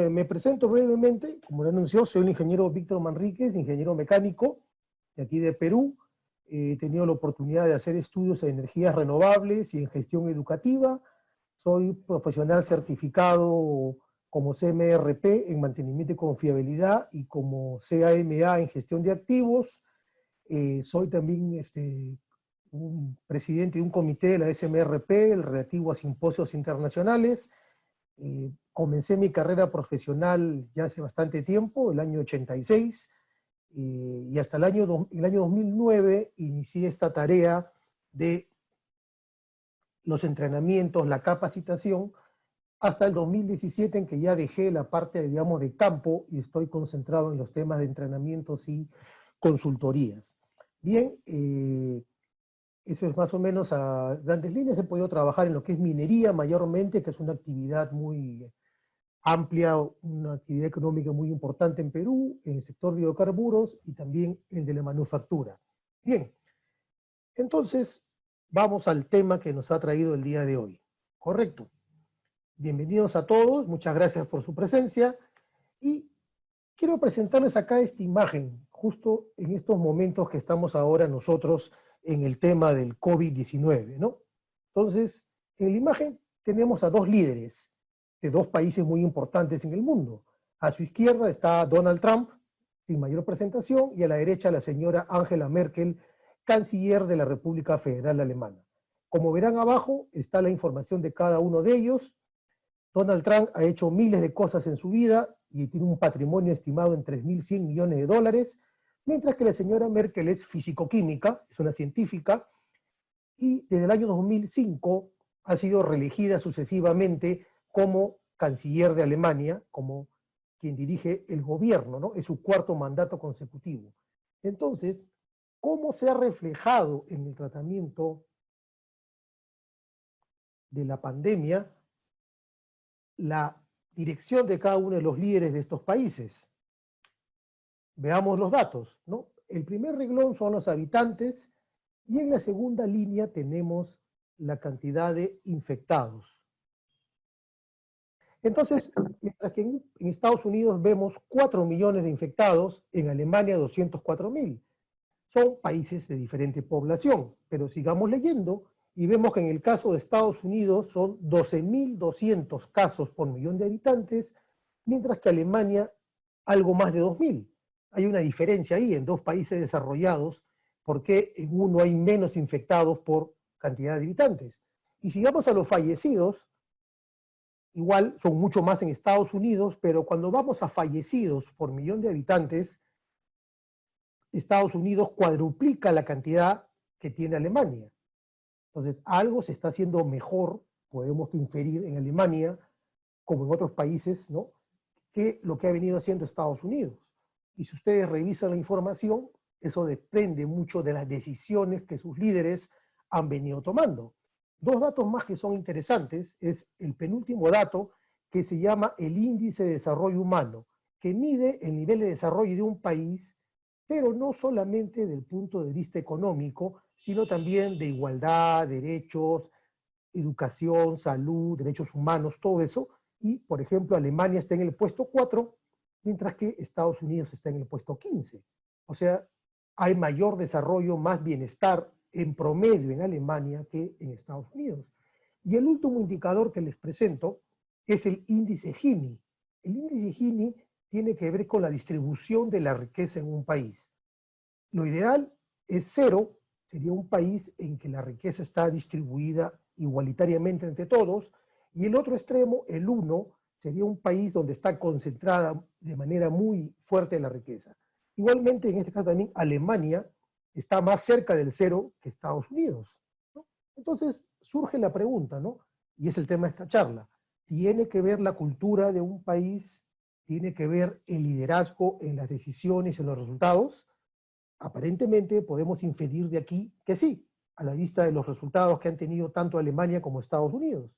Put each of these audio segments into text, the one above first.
me presento brevemente. Como lo anunció, soy el ingeniero Víctor Manríquez, ingeniero mecánico de aquí de Perú. He tenido la oportunidad de hacer estudios en energías renovables y en gestión educativa. Soy profesional certificado como CMRP en mantenimiento y confiabilidad y como CAMA en gestión de activos. Soy también un presidente de un comité de la SMRP, el relativo a simposios internacionales. Comencé mi carrera profesional ya hace bastante tiempo, el año 86, y hasta el año 2009 inicié esta tarea de los entrenamientos, la capacitación, hasta el 2017 en que ya dejé la parte, digamos, de campo y estoy concentrado en los temas de entrenamientos y consultorías. Bien, eso es más o menos a grandes líneas. He podido trabajar en lo que es minería mayormente, que es una actividad muy amplia, una actividad económica muy importante en Perú, en el sector de hidrocarburos y también en el de la manufactura. Bien, entonces vamos al tema que nos ha traído el día de hoy. Correcto. Bienvenidos a todos, muchas gracias por su presencia y quiero presentarles acá esta imagen, justo en estos momentos que estamos ahora nosotros en el tema del COVID-19, ¿no? Entonces, en la imagen tenemos a dos líderes de dos países muy importantes en el mundo. A su izquierda está Donald Trump, sin mayor presentación, y a la derecha la señora Angela Merkel, canciller de la República Federal Alemana. Como verán abajo está la información de cada uno de ellos. Donald Trump ha hecho miles de cosas en su vida y tiene un patrimonio estimado en 3.100 millones de dólares, mientras que la señora Merkel es físico-química, es una científica, y desde el año 2005 ha sido reelegida sucesivamente como canciller de Alemania, como quien dirige el gobierno, ¿no? Es su cuarto mandato consecutivo. Entonces, ¿cómo se ha reflejado en el tratamiento de la pandemia la dirección de cada uno de los líderes de estos países? Veamos los datos, ¿no? El primer renglón son los habitantes y en la segunda línea tenemos la cantidad de infectados. Entonces, mientras que en Estados Unidos vemos 4 millones de infectados, en Alemania 204.000. Son países de diferente población, pero sigamos leyendo y vemos que en el caso de Estados Unidos son 12.200 casos por millón de habitantes, mientras que Alemania algo más de 2.000. Hay una diferencia ahí en dos países desarrollados, porque en uno hay menos infectados por cantidad de habitantes. Y si vamos a los fallecidos, igual son mucho más en Estados Unidos, pero cuando vamos a fallecidos por millón de habitantes, Estados Unidos cuadruplica la cantidad que tiene Alemania. Entonces, algo se está haciendo mejor, podemos inferir en Alemania, como en otros países, ¿no?, que lo que ha venido haciendo Estados Unidos. Y si ustedes revisan la información, eso depende mucho de las decisiones que sus líderes han venido tomando. Dos datos más que son interesantes es el penúltimo dato, que se llama el Índice de Desarrollo Humano, que mide el nivel de desarrollo de un país, pero no solamente desde el punto de vista económico, sino también de igualdad, derechos, educación, salud, derechos humanos, todo eso. Y, por ejemplo, Alemania está en el puesto 4, mientras que Estados Unidos está en el puesto 15. O sea, hay mayor desarrollo, más bienestar en promedio en Alemania que en Estados Unidos. Y el último indicador que les presento es el índice Gini. El índice Gini tiene que ver con la distribución de la riqueza en un país. Lo ideal es 0, sería un país en que la riqueza está distribuida igualitariamente entre todos, y el otro extremo, el 1, sería un país donde está concentrada de manera muy fuerte la riqueza. Igualmente, en este caso también, Alemania está más cerca del 0 que Estados Unidos, ¿no? Entonces surge la pregunta, ¿no?, y es el tema de esta charla. ¿Tiene que ver la cultura de un país? ¿Tiene que ver el liderazgo en las decisiones y en los resultados? Aparentemente podemos inferir de aquí que sí, a la vista de los resultados que han tenido tanto Alemania como Estados Unidos.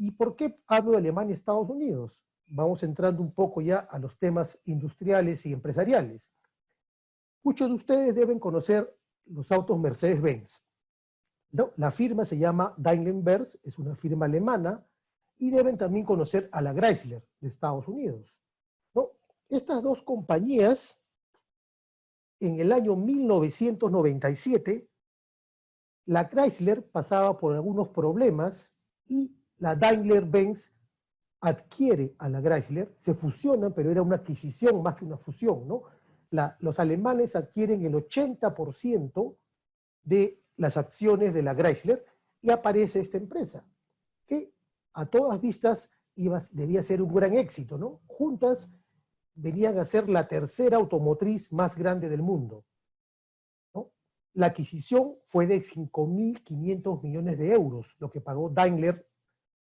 ¿Y por qué hablo de Alemania y Estados Unidos? Vamos entrando un poco ya a los temas industriales y empresariales. Muchos de ustedes deben conocer los autos Mercedes-Benz, ¿no? La firma se llama Daimler-Benz, es una firma alemana, y deben también conocer a la Chrysler de Estados Unidos, ¿no? Estas dos compañías, en el año 1997, la Chrysler pasaba por algunos problemas y la Daimler-Benz adquiere a la Chrysler, se fusionan, pero era una adquisición más que una fusión, ¿no? Los alemanes adquieren el 80% de las acciones de la Chrysler y aparece esta empresa, que a todas vistas debía ser un gran éxito, ¿no? Juntas venían a ser la tercera automotriz más grande del mundo, ¿no? La adquisición fue de 5.500 millones de euros, lo que pagó Daimler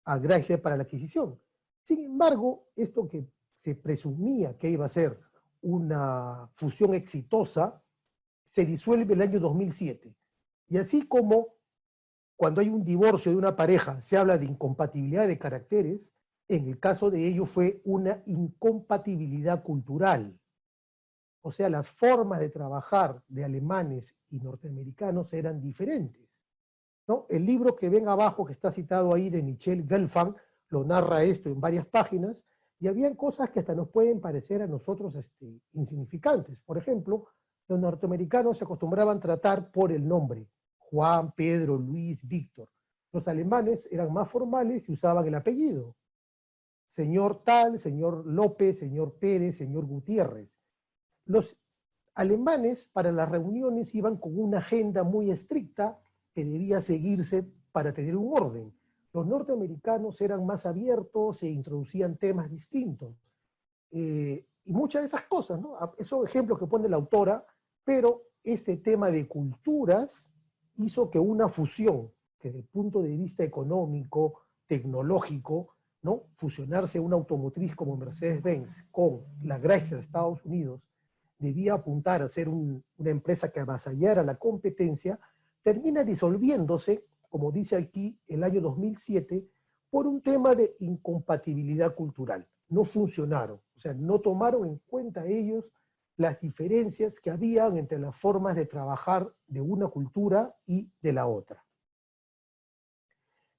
a Chrysler para la adquisición. Sin embargo, esto que se presumía que iba a ser una fusión exitosa, se disuelve el año 2007. Y así como cuando hay un divorcio de una pareja se habla de incompatibilidad de caracteres, en el caso de ellos fue una incompatibilidad cultural. O sea, las formas de trabajar de alemanes y norteamericanos eran diferentes, ¿no? El libro que ven abajo, que está citado ahí, de Michel Gelfand, lo narra esto en varias páginas, y habían cosas que hasta nos pueden parecer a nosotros insignificantes. Por ejemplo, los norteamericanos se acostumbraban a tratar por el nombre: Juan, Pedro, Luis, Víctor. Los alemanes eran más formales y usaban el apellido: señor tal, señor López, señor Pérez, señor Gutiérrez. Los alemanes para las reuniones iban con una agenda muy estricta que debía seguirse para tener un orden. Los norteamericanos eran más abiertos e introducían temas distintos. Y muchas de esas cosas, ¿no? Esos son ejemplos que pone la autora, pero este tema de culturas hizo que una fusión, que desde el punto de vista económico, tecnológico, ¿no? Fusionarse una automotriz como Mercedes-Benz con la Chrysler de Estados Unidos, debía apuntar a ser una empresa que avasallara la competencia, termina disolviéndose, como dice aquí, el año 2007, por un tema de incompatibilidad cultural. No funcionaron, o sea, no tomaron en cuenta ellos las diferencias que habían entre las formas de trabajar de una cultura y de la otra.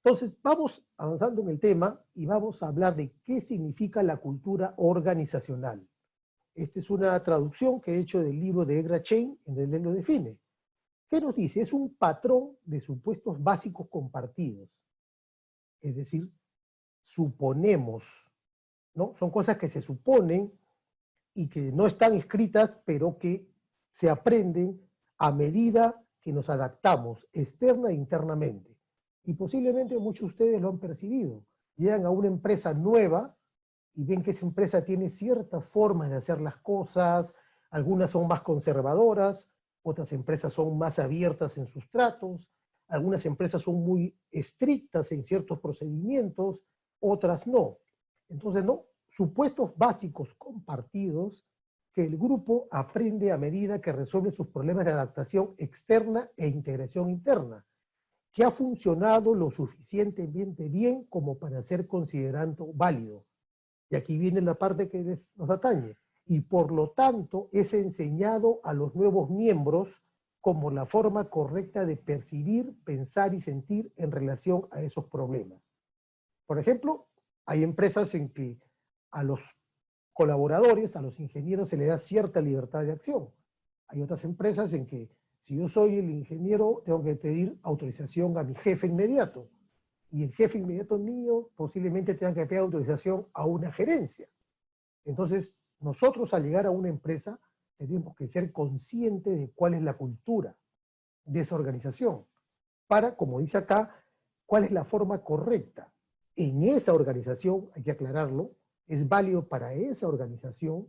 Entonces, vamos avanzando en el tema y vamos a hablar de qué significa la cultura organizacional. Esta es una traducción que he hecho del libro de Egra Chain, en el él lo define. ¿Qué nos dice? Es un patrón de supuestos básicos compartidos. Es decir, suponemos, ¿no? Son cosas que se suponen y que no están escritas, pero que se aprenden a medida que nos adaptamos externa e internamente. Y posiblemente muchos de ustedes lo han percibido. Llegan a una empresa nueva y ven que esa empresa tiene ciertas formas de hacer las cosas, algunas son más conservadoras, otras empresas son más abiertas en sus tratos, algunas empresas son muy estrictas en ciertos procedimientos, otras no. Entonces, no, supuestos básicos compartidos que el grupo aprende a medida que resuelve sus problemas de adaptación externa e integración interna, que ha funcionado lo suficientemente bien como para ser considerado válido. Y aquí viene la parte que nos atañe. Y por lo tanto es enseñado a los nuevos miembros como la forma correcta de percibir, pensar y sentir en relación a esos problemas. Por ejemplo, hay empresas en que a los colaboradores, a los ingenieros, se les da cierta libertad de acción. Hay otras empresas en que, si yo soy el ingeniero, tengo que pedir autorización a mi jefe inmediato. Y el jefe inmediato mío posiblemente tenga que pedir autorización a una gerencia. Entonces, nosotros al llegar a una empresa tenemos que ser conscientes de cuál es la cultura de esa organización, para, como dice acá, cuál es la forma correcta. En esa organización, hay que aclararlo, es válido para esa organización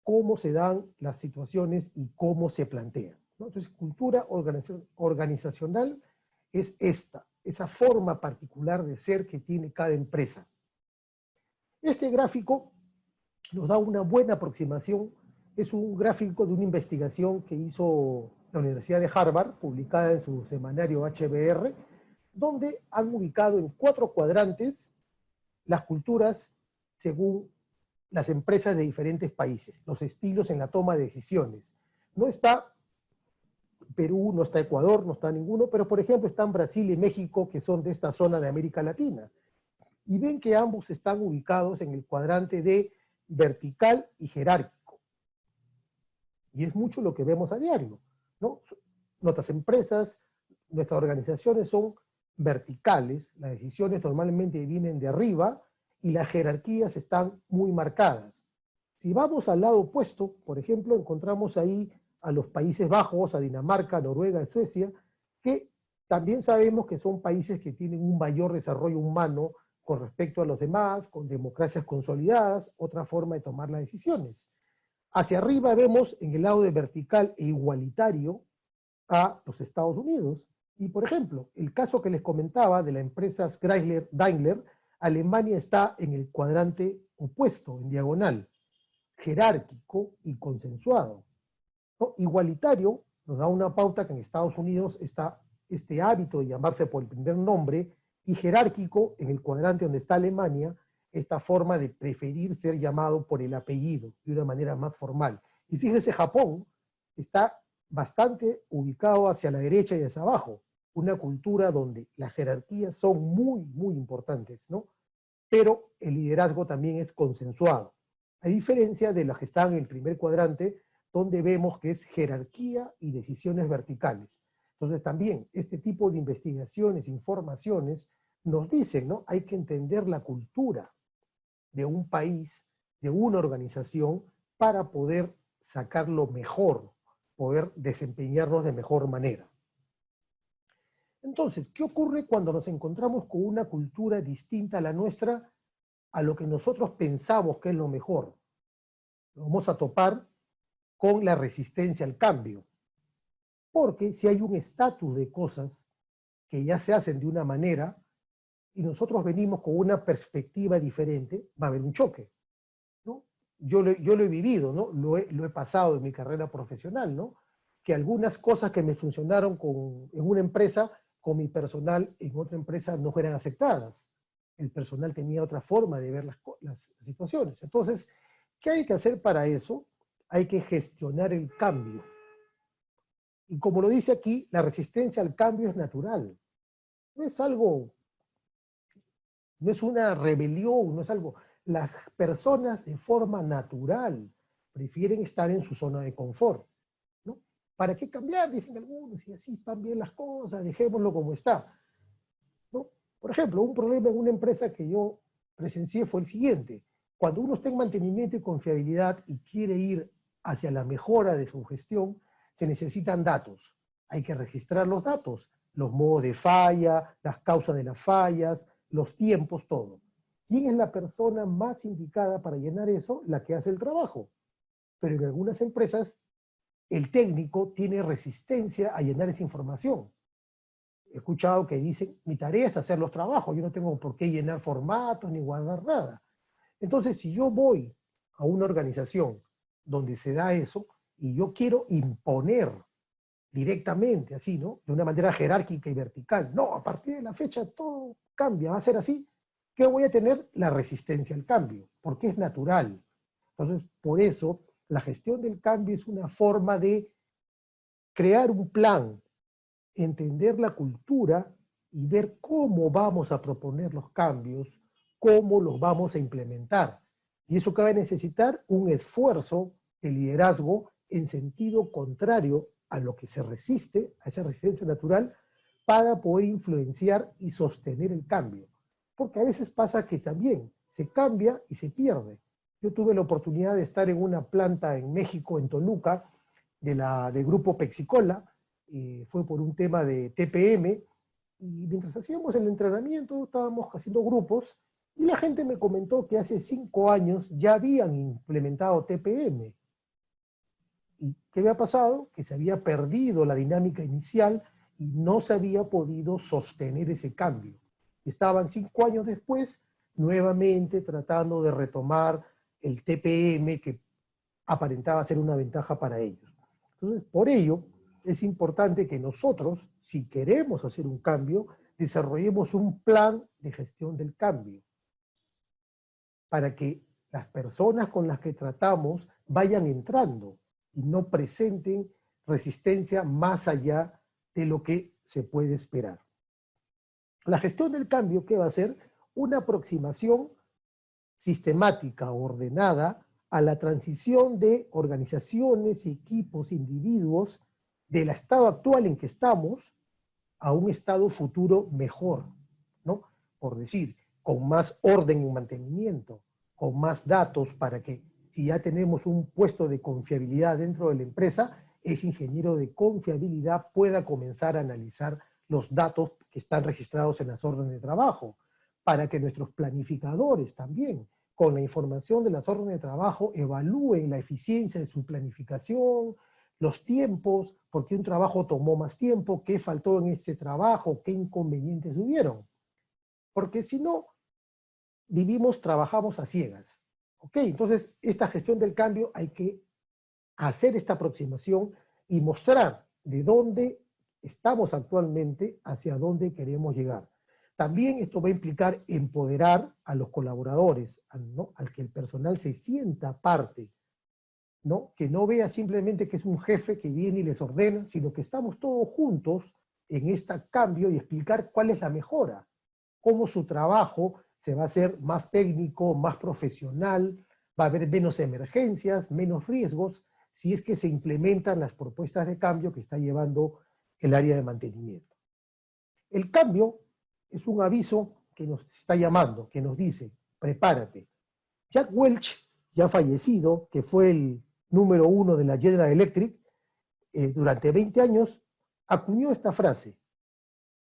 cómo se dan las situaciones y cómo se plantean, ¿no? Entonces, cultura organizacional es esa forma particular de ser que tiene cada empresa. Este gráfico nos da una buena aproximación. Es un gráfico de una investigación que hizo la Universidad de Harvard, publicada en su semanario HBR, donde han ubicado en 4 cuadrantes las culturas según las empresas de diferentes países, los estilos en la toma de decisiones. No está Perú, no está Ecuador, no está ninguno, pero por ejemplo están Brasil y México, que son de esta zona de América Latina. y ven que ambos están ubicados en el cuadrante de vertical y jerárquico. Y es mucho lo que vemos a diario, ¿no? Nuestras empresas, nuestras organizaciones son verticales, las decisiones normalmente vienen de arriba y las jerarquías están muy marcadas. Si vamos al lado opuesto, por ejemplo, encontramos ahí a los Países Bajos, a Dinamarca, Noruega, Suecia, que también sabemos que son países que tienen un mayor desarrollo humano con respecto a los demás, con democracias consolidadas, otra forma de tomar las decisiones. Hacia arriba vemos en el lado de vertical e igualitario a los Estados Unidos. Y por ejemplo, el caso que les comentaba de la empresa Chrysler-Daimler, Alemania está en el cuadrante opuesto, en diagonal, jerárquico y consensuado, ¿no? Igualitario nos da una pauta que en Estados Unidos está este hábito de llamarse por el primer nombre, y jerárquico en el cuadrante donde está Alemania, esta forma de preferir ser llamado por el apellido de una manera más formal. Y fíjese, Japón está bastante ubicado hacia la derecha y hacia abajo, una cultura donde las jerarquías son muy, muy importantes, ¿no? Pero el liderazgo también es consensuado, a diferencia de las que están en el primer cuadrante, donde vemos que es jerarquía y decisiones verticales. Entonces también este tipo de investigaciones, informaciones, nos dicen, ¿no? Hay que entender la cultura de un país, de una organización, para poder sacar lo mejor, poder desempeñarnos de mejor manera. Entonces, ¿qué ocurre cuando nos encontramos con una cultura distinta a la nuestra, a lo que nosotros pensamos que es lo mejor? Vamos a topar con la resistencia al cambio. Porque si hay un estatus de cosas que ya se hacen de una manera y nosotros venimos con una perspectiva diferente, va a haber un choque, ¿no? Yo lo he vivido, ¿no? Lo he pasado en mi carrera profesional, ¿no? Que algunas cosas que me funcionaron en una empresa, con mi personal en otra empresa no fueran aceptadas. El personal tenía otra forma de ver las situaciones. Entonces, ¿qué hay que hacer para eso? Hay que gestionar el cambio. Y como lo dice aquí, la resistencia al cambio es natural. No es algo, no es una rebelión, no es algo. Las personas de forma natural prefieren estar en su zona de confort, ¿no? ¿Para qué cambiar? Dicen algunos, y así están bien las cosas, dejémoslo como está, ¿no? Por ejemplo, un problema en una empresa que yo presencié fue el siguiente. Cuando uno está en mantenimiento y confiabilidad y quiere ir hacia la mejora de su gestión, se necesitan datos. Hay que registrar los datos, los modos de falla, las causas de las fallas, los tiempos, todo. ¿Quién es la persona más indicada para llenar eso? La que hace el trabajo. Pero en algunas empresas, el técnico tiene resistencia a llenar esa información. He escuchado que dicen, mi tarea es hacer los trabajos, yo no tengo por qué llenar formatos ni guardar nada. Entonces, si yo voy a una organización donde se da eso, y yo quiero imponer directamente, así, ¿no? De una manera jerárquica y vertical. No, a partir de la fecha todo cambia, va a ser así. ¿Qué voy a tener? La resistencia al cambio, porque es natural. Entonces, por eso, la gestión del cambio es una forma de crear un plan, entender la cultura y ver cómo vamos a proponer los cambios, cómo los vamos a implementar. Y eso que va a necesitar un esfuerzo de liderazgo en sentido contrario a lo que se resiste, a esa resistencia natural, para poder influenciar y sostener el cambio. Porque a veces pasa que también se cambia y se pierde. Yo tuve la oportunidad de estar en una planta en México, en Toluca, del grupo Pexicola, fue por un tema de TPM, y mientras hacíamos el entrenamiento estábamos haciendo grupos, y la gente me comentó que hace 5 años ya habían implementado TPM. ¿Y qué había pasado? Que se había perdido la dinámica inicial y no se había podido sostener ese cambio. Estaban 5 años después nuevamente tratando de retomar el TPM que aparentaba ser una ventaja para ellos. Entonces, por ello, es importante que nosotros, si queremos hacer un cambio, desarrollemos un plan de gestión del cambio para que las personas con las que tratamos vayan entrando y no presenten resistencia más allá de lo que se puede esperar. La gestión del cambio, ¿qué va a hacer? una aproximación sistemática, ordenada, a la transición de organizaciones, equipos, individuos, del estado actual en que estamos a un estado futuro mejor, ¿no? Por decir, con más orden y mantenimiento, con más datos para que si ya tenemos un puesto de confiabilidad dentro de la empresa, ese ingeniero de confiabilidad pueda comenzar a analizar los datos que están registrados en las órdenes de trabajo, para que nuestros planificadores también, con la información de las órdenes de trabajo, evalúen la eficiencia de su planificación, los tiempos, por qué un trabajo tomó más tiempo, qué faltó en ese trabajo, qué inconvenientes hubieron. Porque si no, trabajamos a ciegas. ¿Ok? Entonces, esta gestión del cambio hay que hacer esta aproximación y mostrar de dónde estamos actualmente hacia dónde queremos llegar. También esto va a implicar empoderar a los colaboradores, ¿no? Al que el personal se sienta parte, ¿no? Que no vea simplemente que es un jefe que viene y les ordena, sino que estamos todos juntos en este cambio y explicar cuál es la mejora, cómo su trabajo se va a hacer más técnico, más profesional, va a haber menos emergencias, menos riesgos, si es que se implementan las propuestas de cambio que está llevando el área de mantenimiento. El cambio es un aviso que nos está llamando, que nos dice, prepárate. Jack Welch, ya fallecido, que fue el número 1 de la General Electric, durante 20 años, acuñó esta frase: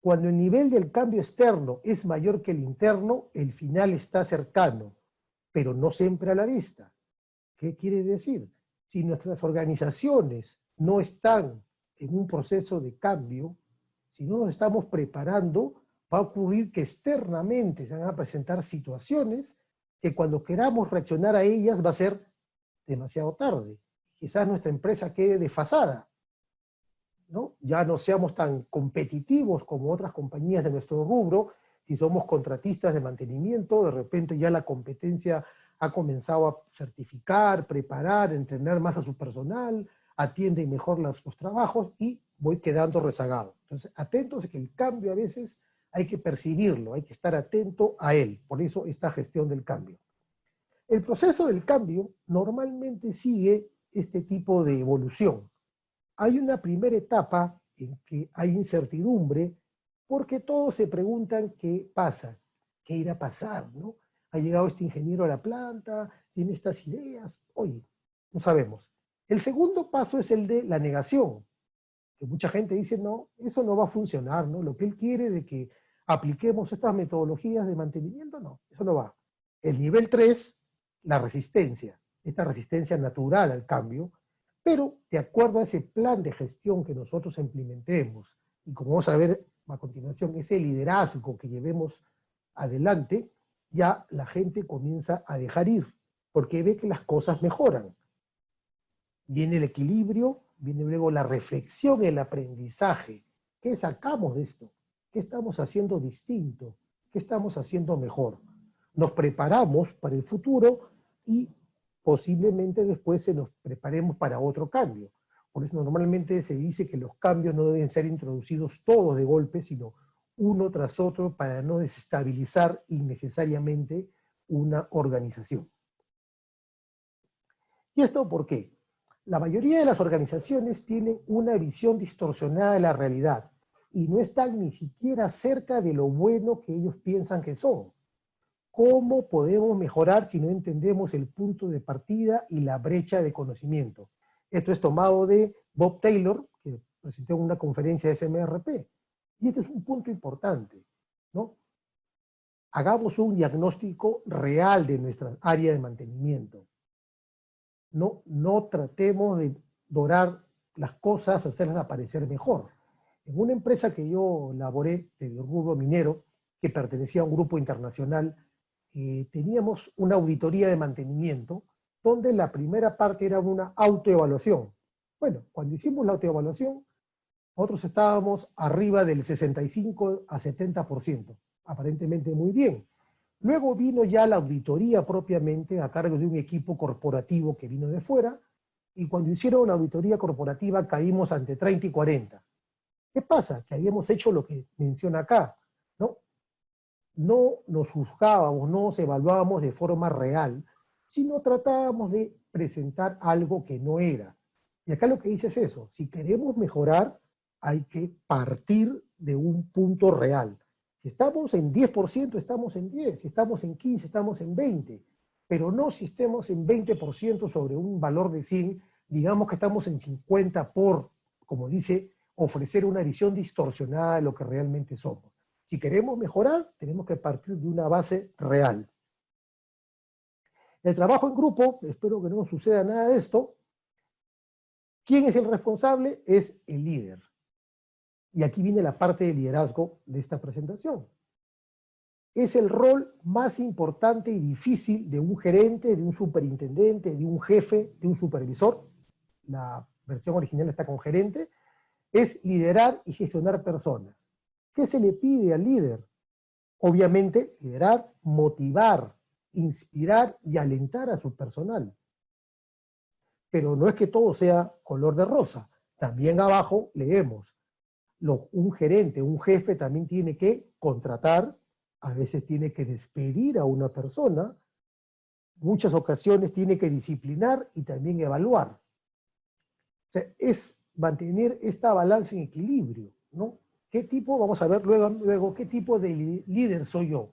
cuando el nivel del cambio externo es mayor que el interno, el final está cercano, pero no siempre a la vista. ¿Qué quiere decir? Si nuestras organizaciones no están en un proceso de cambio, si no nos estamos preparando, va a ocurrir que externamente se van a presentar situaciones que cuando queramos reaccionar a ellas va a ser demasiado tarde. Quizás nuestra empresa quede desfasada, ¿no? Ya no seamos tan competitivos como otras compañías de nuestro rubro. Si somos contratistas de mantenimiento, de repente ya la competencia ha comenzado a certificar, preparar, entrenar más a su personal, atiende mejor los trabajos y voy quedando rezagado. Entonces, atentos a que el cambio a veces hay que percibirlo, hay que estar atento a él. Por eso esta gestión del cambio. El proceso del cambio normalmente sigue este tipo de evolución. Hay una primera etapa en que hay incertidumbre porque todos se preguntan qué pasa, qué irá a pasar, ¿no? Ha llegado este ingeniero a la planta, tiene estas ideas, oye, no sabemos. El segundo paso es el de la negación, que mucha gente dice, no, eso no va a funcionar, ¿no? Lo que él quiere de que apliquemos estas metodologías de mantenimiento, no, eso no va. El nivel 3, la resistencia, esta resistencia natural al cambio, pero de acuerdo a ese plan de gestión que nosotros implementemos, y como vamos a ver a continuación, ese liderazgo que llevemos adelante, ya la gente comienza a dejar ir, porque ve que las cosas mejoran. Viene el equilibrio, viene luego la reflexión, el aprendizaje. ¿Qué sacamos de esto? ¿Qué estamos haciendo distinto? ¿Qué estamos haciendo mejor? Nos preparamos para el futuro y posiblemente después nos preparemos para otro cambio. Por eso normalmente se dice que los cambios no deben ser introducidos todos de golpe, sino uno tras otro para no desestabilizar innecesariamente una organización. ¿Y esto por qué? La mayoría de las organizaciones tienen una visión distorsionada de la realidad y no están ni siquiera cerca de lo bueno que ellos piensan que son. ¿Cómo podemos mejorar si no entendemos el punto de partida y la brecha de conocimiento? Esto es tomado de Bob Taylor, que presentó en una conferencia de SMRP. Y este es un punto importante, ¿no? Hagamos un diagnóstico real de nuestra área de mantenimiento. No tratemos de dorar las cosas, hacerlas aparecer mejor. En una empresa que yo laboré, del rubro minero, que pertenecía a un grupo internacional, teníamos una auditoría de mantenimiento, donde la primera parte era una autoevaluación. Bueno, cuando hicimos la autoevaluación, nosotros estábamos arriba del 65 a 70%, aparentemente muy bien. Luego vino ya la auditoría propiamente a cargo de un equipo corporativo que vino de fuera, y cuando hicieron la auditoría corporativa caímos ante 30 y 40. ¿Qué pasa? Que habíamos hecho lo que menciona acá, ¿no? no nos juzgábamos, no nos evaluábamos de forma real, sino tratábamos de presentar algo que no era. Y acá lo que dice es eso, si queremos mejorar, hay que partir de un punto real. Si estamos en 10%, estamos en 10, si estamos en 15, estamos en 20, pero no si estemos en 20% sobre un valor de 100, digamos que estamos en 50 por, como dice, ofrecer una visión distorsionada de lo que realmente somos. Si queremos mejorar, tenemos que partir de una base real. El trabajo en grupo, espero que no suceda nada de esto. ¿Quién es el responsable? Es el líder. Y aquí viene la parte de liderazgo de esta presentación. Es el rol más importante y difícil de un gerente, de un superintendente, de un jefe, de un supervisor. La versión original está con gerente. Es liderar y gestionar personas. ¿Qué se le pide al líder? Obviamente, liderar, motivar, inspirar y alentar a su personal. Pero no es que todo sea color de rosa. También abajo leemos, un gerente, un jefe también tiene que contratar, a veces tiene que despedir a una persona, muchas ocasiones tiene que disciplinar y también evaluar. O sea, es mantener esta balanza en equilibrio, ¿no? ¿Qué tipo, vamos a ver luego qué tipo de líder soy yo?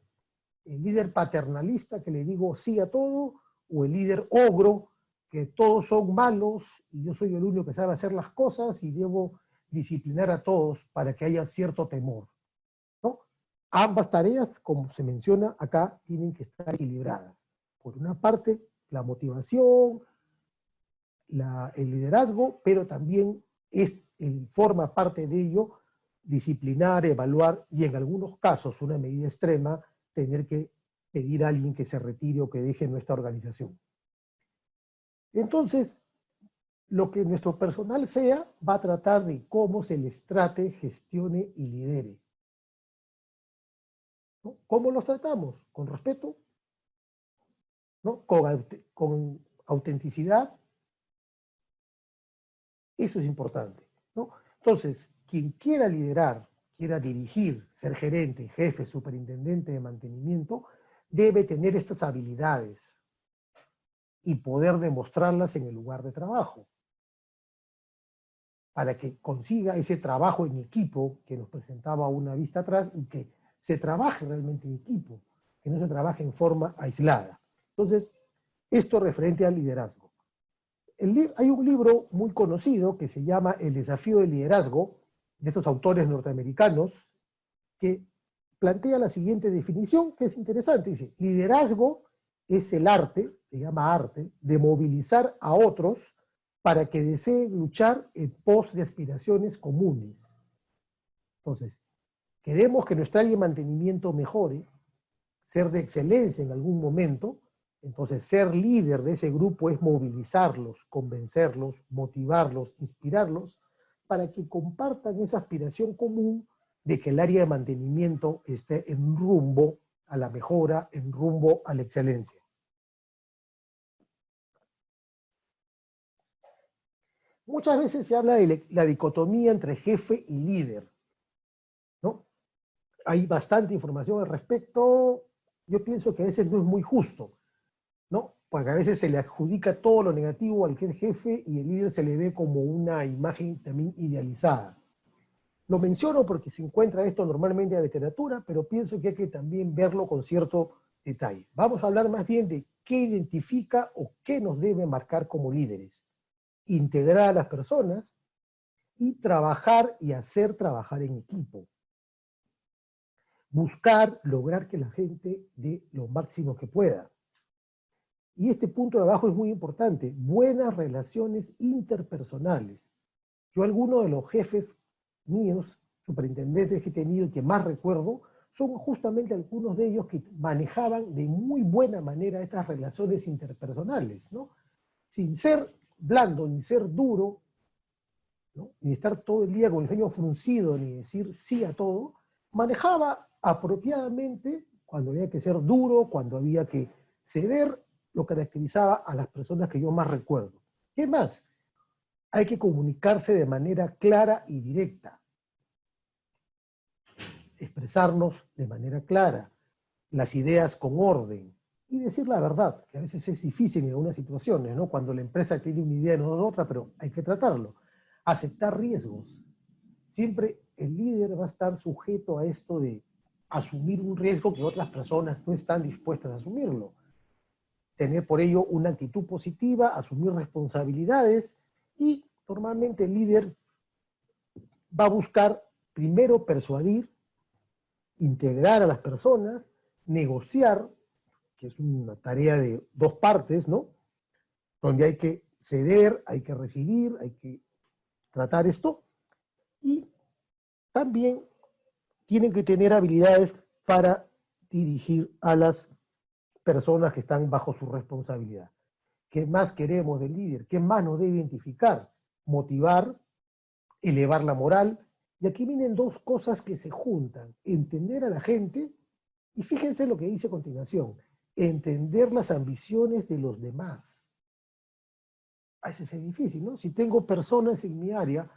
¿El líder paternalista que le digo sí a todo? ¿O el líder ogro que todos son malos y yo soy el único que sabe hacer las cosas y debo disciplinar a todos para que haya cierto temor, ¿no? Ambas tareas, como se menciona acá, tienen que estar equilibradas. Por una parte, la motivación, el liderazgo, pero también forma parte de ello disciplinar, evaluar y en algunos casos, una medida extrema, tener que pedir a alguien que se retire o que deje nuestra organización. Entonces, lo que nuestro personal sea, va a tratar de cómo se les trate, gestione y lidere. ¿No? ¿Cómo los tratamos? Con respeto, ¿no? Con autenticidad. Eso es importante, ¿no? Entonces, quien quiera liderar, quiera dirigir, ser gerente, jefe, superintendente de mantenimiento, debe tener estas habilidades y poder demostrarlas en el lugar de trabajo, para que consiga ese trabajo en equipo que nos presentaba una vista atrás y que se trabaje realmente en equipo, que no se trabaje en forma aislada. Entonces, esto referente al liderazgo. Hay un libro muy conocido que se llama El desafío del liderazgo, de estos autores norteamericanos, que plantea la siguiente definición, que es interesante. Dice, liderazgo es el arte, se llama arte, de movilizar a otros para que deseen luchar en pos de aspiraciones comunes. Entonces, queremos que nuestra área de mantenimiento mejore, ser de excelencia en algún momento. Entonces, ser líder de ese grupo es movilizarlos, convencerlos, motivarlos, inspirarlos, para que compartan esa aspiración común de que el área de mantenimiento esté en rumbo a la mejora, en rumbo a la excelencia. Muchas veces se habla de la dicotomía entre jefe y líder, ¿no? Hay bastante información al respecto. Yo pienso que a veces no es muy justo, ¿no? Porque a veces se le adjudica todo lo negativo al jefe y el líder se le ve como una imagen también idealizada. Lo menciono porque se encuentra esto normalmente en la literatura, pero pienso que hay que también verlo con cierto detalle. Vamos a hablar más bien de qué identifica o qué nos debe marcar como líderes. Integrar a las personas y trabajar y hacer trabajar en equipo. Buscar, lograr que la gente dé lo máximo que pueda. Y este punto de abajo es muy importante, buenas relaciones interpersonales. Yo algunos de los jefes míos, superintendentes que he tenido y que más recuerdo, son justamente algunos de ellos que manejaban de muy buena manera estas relaciones interpersonales, ¿no? Sin ser blando, ni ser duro, ¿no? Ni estar todo el día con el ceño fruncido, ni decir sí a todo, manejaba apropiadamente cuando había que ser duro, cuando había que ceder, lo caracterizaba a las personas que yo más recuerdo. ¿Qué más? Hay que comunicarse de manera clara y directa. Expresarnos de manera clara. las ideas con orden y decir la verdad, que a veces es difícil en algunas situaciones, ¿no? Cuando la empresa tiene una idea y no otra, pero hay que tratarlo. Aceptar riesgos. Siempre el líder va a estar sujeto a esto de asumir un riesgo que otras personas no están dispuestas a asumirlo. Tener por ello una actitud positiva, asumir responsabilidades y normalmente el líder va a buscar primero persuadir, integrar a las personas, negociar, que es una tarea de dos partes, ¿no? Donde hay que ceder, hay que recibir, hay que tratar esto, y también tienen que tener habilidades para dirigir a las personas que están bajo su responsabilidad. ¿Qué más queremos del líder? ¿Qué más nos debe identificar? Motivar, elevar la moral. Y aquí vienen dos cosas que se juntan. Entender a la gente, y fíjense lo que dice a continuación, entender las ambiciones de los demás. A veces es difícil, ¿no? Si tengo personas en mi área,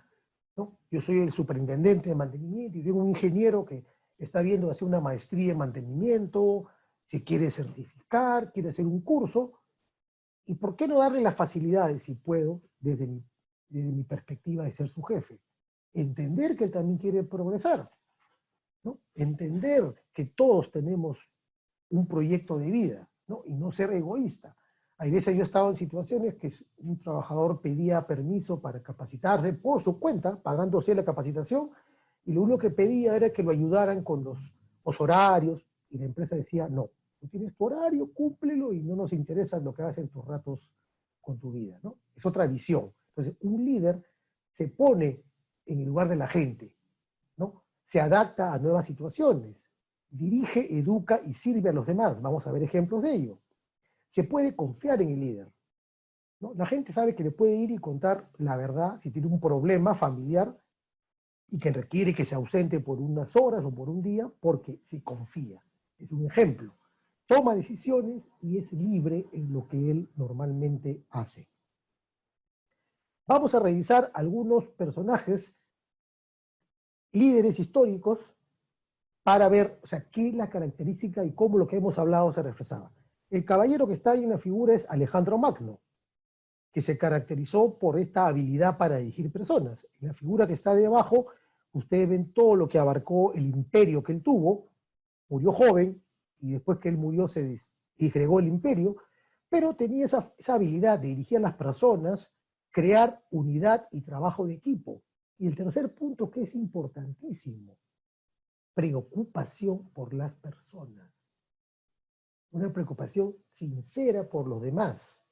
¿no? Yo soy el superintendente de mantenimiento y tengo un ingeniero que está viendo hacer una maestría en mantenimiento, se quiere certificar, quiere hacer un curso, ¿y por qué no darle las facilidades, si puedo, desde mi perspectiva de ser su jefe? Entender que él también quiere progresar, ¿no? Entender que todos tenemos un proyecto de vida, ¿no? Y no ser egoísta. Hay veces yo he estado en situaciones que un trabajador pedía permiso para capacitarse por su cuenta, pagándose la capacitación, y lo único que pedía era que lo ayudaran con los horarios, y la empresa decía, no, tú tienes tu horario, cúmplelo, y no nos interesa lo que hagas en tus ratos con tu vida, ¿no? Es otra visión. Entonces, un líder se pone en el lugar de la gente, ¿no? Se adapta a nuevas situaciones, dirige, educa y sirve a los demás. Vamos a ver ejemplos de ello. Se puede confiar en el líder, ¿no? La gente sabe que le puede ir y contar la verdad si tiene un problema familiar y que requiere que se ausente por unas horas o por un día porque se confía. Es un ejemplo. Toma decisiones y es libre en lo que él normalmente hace. Vamos a revisar algunos personajes, líderes históricos, para ver, o sea, qué es la característica y cómo lo que hemos hablado se reflejaba. El caballero que está ahí en la figura es Alejandro Magno, que se caracterizó por esta habilidad para dirigir personas. En la figura que está de abajo, ustedes ven todo lo que abarcó el imperio que él tuvo, murió joven, y después que él murió se disgregó el imperio, pero tenía esa habilidad de dirigir a las personas, crear unidad y trabajo de equipo. Y el tercer punto, que es importantísimo, preocupación por las personas. Una preocupación sincera por los demás,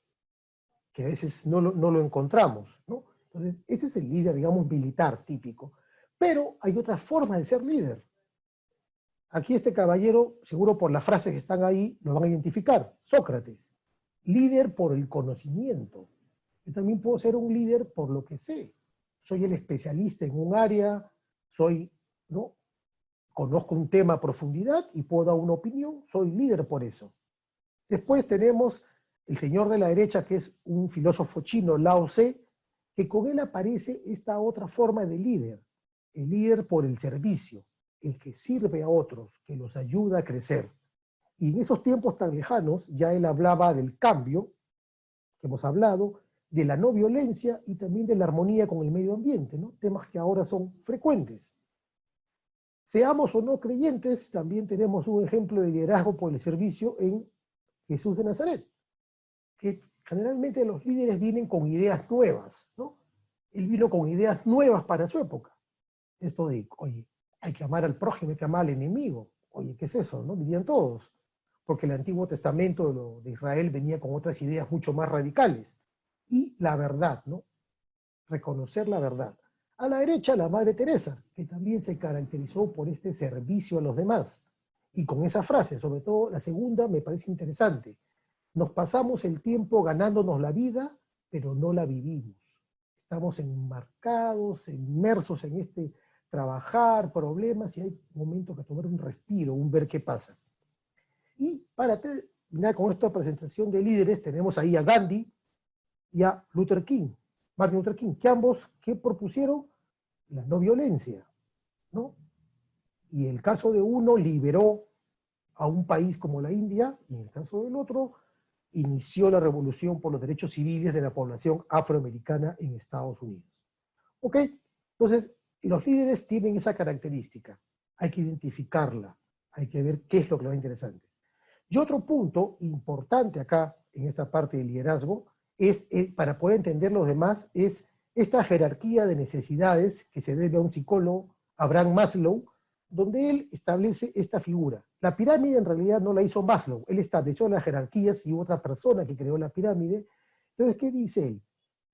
que a veces no lo encontramos, ¿no? Entonces, ese es el líder, digamos, militar típico. Pero hay otras formas de ser líder. Aquí este caballero, seguro por las frases que están ahí, lo van a identificar. Sócrates, líder por el conocimiento. Yo también puedo ser un líder por lo que sé. Soy el especialista en un área, ¿no? Conozco un tema a profundidad y puedo dar una opinión, soy líder por eso. Después tenemos el señor de la derecha, que es un filósofo chino, Lao Tse, que con él aparece esta otra forma de líder, el líder por el servicio, el que sirve a otros, que los ayuda a crecer. Y en esos tiempos tan lejanos, ya él hablaba del cambio, que hemos hablado, de la no violencia y también de la armonía con el medio ambiente, ¿no? Temas que ahora son frecuentes. Seamos o no creyentes, también tenemos un ejemplo de liderazgo por el servicio en Jesús de Nazaret, que generalmente los líderes vienen con ideas nuevas, ¿no? Él vino con ideas nuevas para su época. Esto de, oye, hay que amar al prójimo, hay que amar al enemigo. Oye, ¿qué es eso? ¿No? Dirían todos. Porque el Antiguo Testamento de Israel venía con otras ideas mucho más radicales. Y la verdad, ¿no? Reconocer la verdad. A la derecha, la Madre Teresa, que también se caracterizó por este servicio a los demás. Y con esa frase, sobre todo la segunda, me parece interesante. Nos pasamos el tiempo ganándonos la vida, pero no la vivimos. Estamos enmarcados, inmersos en este trabajar, problemas, y hay momentos que tomar un respiro, un ver qué pasa. Y para terminar con esta presentación de líderes, tenemos ahí a Gandhi y a Luther King, Martin Luther King, que ambos, ¿qué propusieron? La no violencia, ¿no? Y el caso de uno liberó a un país como la India, y en el caso del otro, inició la revolución por los derechos civiles de la población afroamericana en Estados Unidos. ¿Ok? Entonces, los líderes tienen esa característica. Hay que identificarla, hay que ver qué es lo que les va interesante. Y otro punto importante acá, en esta parte del liderazgo, es, para poder entender los demás, es esta jerarquía de necesidades que se debe a un psicólogo, Abraham Maslow, donde él establece esta figura. La pirámide en realidad no la hizo Maslow, él estableció las jerarquías y otra persona que creó la pirámide. Entonces, ¿qué dice él?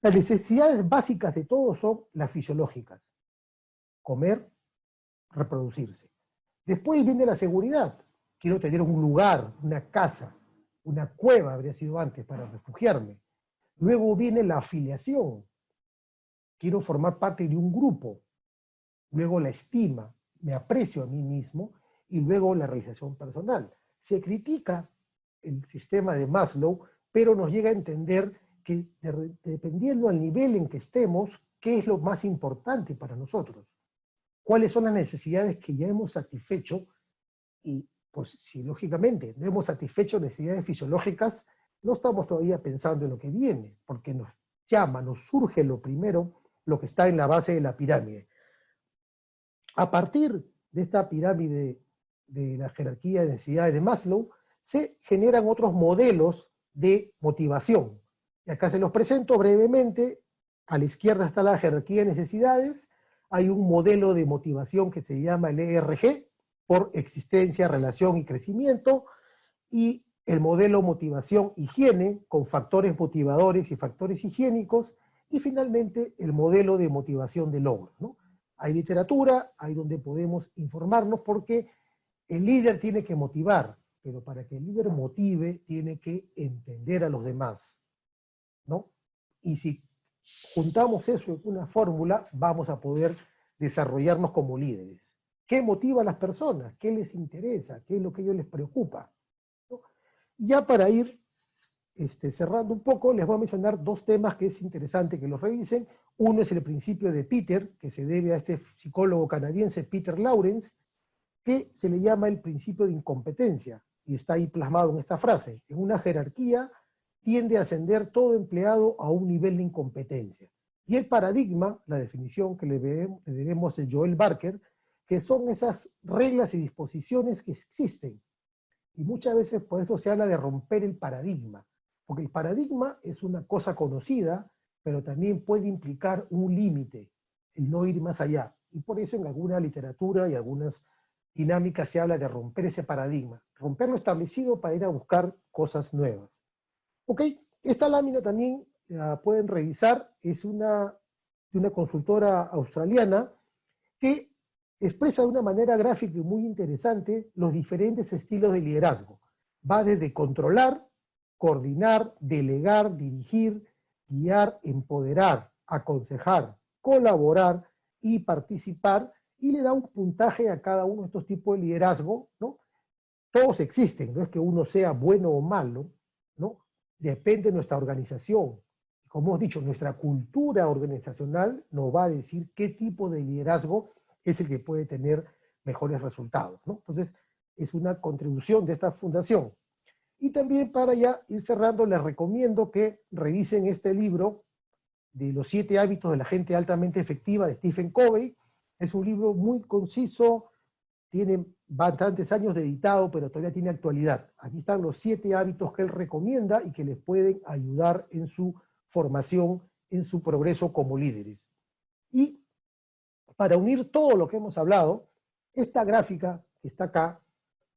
Las necesidades básicas de todos son las fisiológicas: comer, reproducirse. Después viene la seguridad. Quiero tener un lugar, una casa, una cueva habría sido antes para refugiarme. Luego viene la afiliación. Quiero formar parte de un grupo. Luego la estima, me aprecio a mí mismo, y luego la realización personal. Se critica el sistema de Maslow, pero nos llega a entender que dependiendo del nivel en que estemos, ¿qué es lo más importante para nosotros? ¿Cuáles son las necesidades que ya hemos satisfecho? Y pues si lógicamente no hemos satisfecho necesidades fisiológicas, no estamos todavía pensando en lo que viene, porque nos llama, nos surge lo primero, lo que está en la base de la pirámide. A partir de esta pirámide de la jerarquía de necesidades de Maslow, se generan otros modelos de motivación. Y acá se los presento brevemente. A la izquierda está la jerarquía de necesidades. Hay un modelo de motivación que se llama el ERG, por existencia, relación y crecimiento, y el modelo motivación-higiene, con factores motivadores y factores higiénicos, y finalmente el modelo de motivación de logro, ¿no? Hay literatura, hay donde podemos informarnos, porque el líder tiene que motivar, pero para que el líder motive, tiene que entender a los demás, ¿no? Y si juntamos eso en una fórmula, vamos a poder desarrollarnos como líderes. ¿Qué motiva a las personas? ¿Qué les interesa? ¿Qué es lo que a ellos les preocupa? ¿No? Ya para ir cerrando un poco, les voy a mencionar dos temas que es interesante que los revisen. Uno es el principio de Peter, que se debe a este psicólogo canadiense Peter Lawrence, que se le llama el principio de incompetencia, y está ahí plasmado en esta frase: en una jerarquía tiende a ascender todo empleado a un nivel de incompetencia. Y el paradigma, la definición que le debemos a Joel Barker, que son esas reglas y disposiciones que existen. Y muchas veces por eso se habla de romper el paradigma, porque el paradigma es una cosa conocida, pero también puede implicar un límite, el no ir más allá. Y por eso en alguna literatura y algunas dinámicas se habla de romper ese paradigma, romper lo establecido para ir a buscar cosas nuevas. Ok, esta lámina también la pueden revisar, es de una consultora australiana que expresa de una manera gráfica y muy interesante los diferentes estilos de liderazgo. Va desde controlar, coordinar, delegar, dirigir, guiar, empoderar, aconsejar, colaborar y participar, y le da un puntaje a cada uno de estos tipos de liderazgo, ¿no? Todos existen, no es que uno sea bueno o malo, ¿no? Depende de nuestra organización. Como hemos dicho, nuestra cultura organizacional nos va a decir qué tipo de liderazgo es el que puede tener mejores resultados, ¿no? Entonces, es una contribución de esta fundación. Y también, para ya ir cerrando, les recomiendo que revisen este libro de los 7 hábitos de la gente altamente efectiva, de Stephen Covey. Es un libro muy conciso, tiene bastantes años de editado, pero todavía tiene actualidad. Aquí están los 7 hábitos que él recomienda y que les pueden ayudar en su formación, en su progreso como líderes. Y para unir todo lo que hemos hablado, esta gráfica que está acá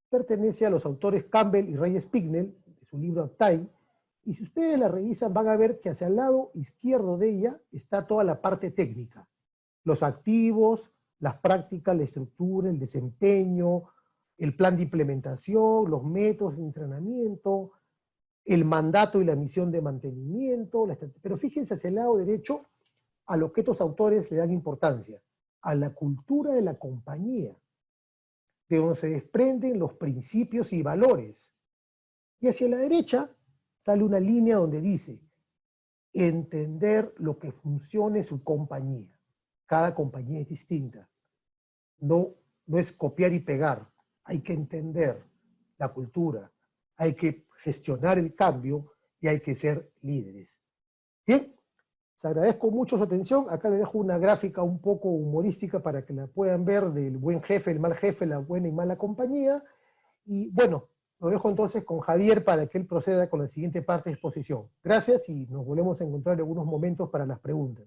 pertenece a los autores Campbell y Reyes Pignell, de su libro Uptime, y si ustedes la revisan van a ver que hacia el lado izquierdo de ella está toda la parte técnica, los activos, las prácticas, la estructura, el desempeño, el plan de implementación, los métodos de entrenamiento, el mandato y la misión de mantenimiento, pero fíjense hacia el lado derecho a lo que estos autores le dan importancia, a la cultura de la compañía, de donde se desprenden los principios y valores. Y hacia la derecha sale una línea donde dice, entender lo que funcione su compañía. Cada compañía es distinta. No es copiar y pegar, hay que entender. la cultura, hay que gestionar el cambio y hay que ser líderes. Bien, les agradezco mucho su atención. Acá les dejo una gráfica un poco humorística para que la puedan ver del buen jefe, el mal jefe, la buena y mala compañía. Y bueno, lo dejo entonces con Javier para que él proceda con la siguiente parte de exposición. Gracias y nos volvemos a encontrar en unos momentos para las preguntas.